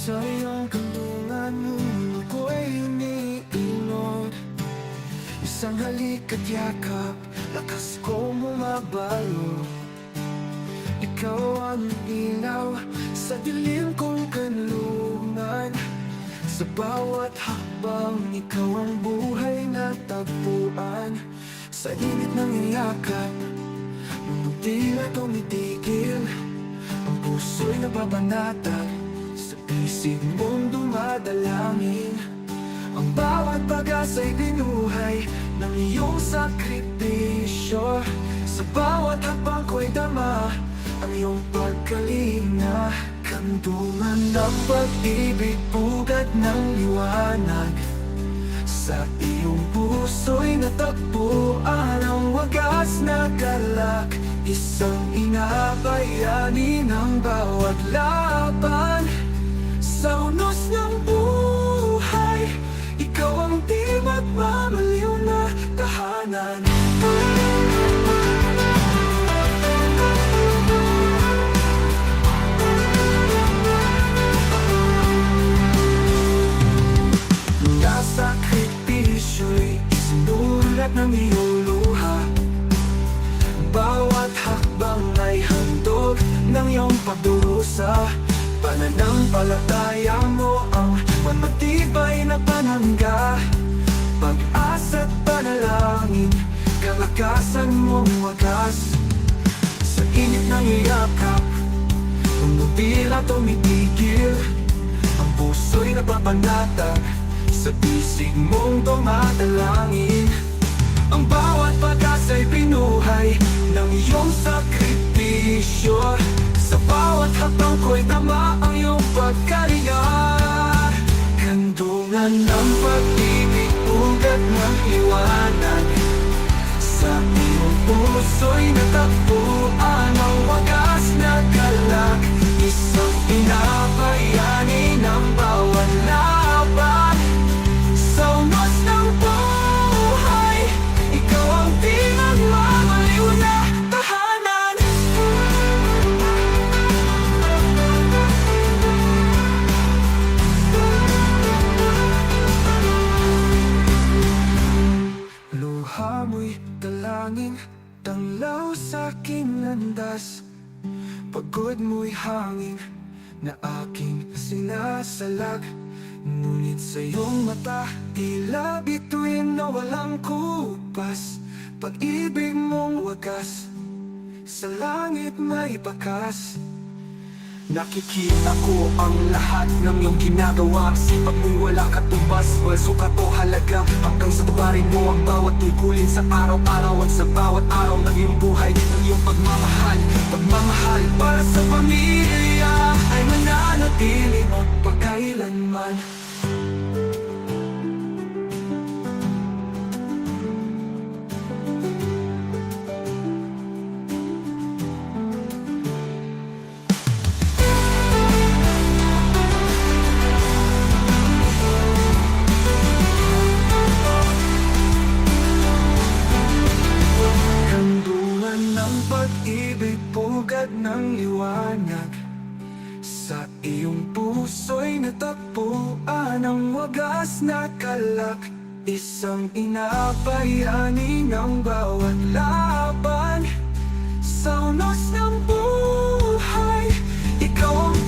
Sa iyong kandungan mo ako'y iniinod. Isang halik at yakap, lakas kong bumabalo. Ikaw ang ilaw sa dilim kong kanlungan. Sa bawat hakbang, ikaw ang buhay na tagpuan. Sa init ng iyakap, mundo tila tumitigil. Ang puso'y nababanatag, sa isip mong dumadalangin. Ang bawat pag-asa'y binuhay ng iyong sakripisyo. Sa bawat hakbang ko'y dama ang iyong pagkalinga. Kandungan ng pag-ibig, pugad ng liwanag. Sa iyong puso'y natagpuan ang wagas na galak. Isang inabayani ng bawat laban. Sa unos ng buhay, ikaw ang di magmamaliw na tahanan. Sakripisyo'y isinulat ng iyong luha. Bawat hakbang ay handog ng iyong pagdurusa. Pananampalataya mo ang matibay na panangga. Pag-asa't panalangin, kalakasan mong wagas. Sa init ng iyakap, mundo tila tumitigil. Ang puso'y napapanatag, sa bisig mong dumadalangin. Ang bawat pag-asa'y binuhay ng iyong sakripisyo. Sa bawat hakbang ko'y tama ang iyong pagkalinga. Kandungan ng pag-ibig, pugad ng liwanag. Sa iyong puso'y natagpuan ang wagas na galak. Isang inabayani ng bawat laban. Sa unos ng buhay, ikaw ang di magmamaliw na tahanan. Luha mo'y dalangin, tanglaw sa aking landas. Pagod mo'y hangin na aking sinasalag. Ngunit sa iyong mata, tila bituin na walang kupas. Pag-ibig mong wagas, sa langit may bakas. Nakikita ko ang lahat ng iyong ginagawa. Sipag mo'y wala katumbas, balso ka to halaga. Hanggang sa tubarin mo ang bawat tungkulin sa araw-araw. At sa bawat araw ng iyong buhay, ng iyong pagmamahal. Pagmamahal para sa pamilya ay mananatili magpakailanman. Pag-ibig, pugad ng liwanag. Sa iyong puso'y natagpuan ang wagas na kalak. Isang inabayani ng bawat laban. Sa unos ng buhay, ikaw ang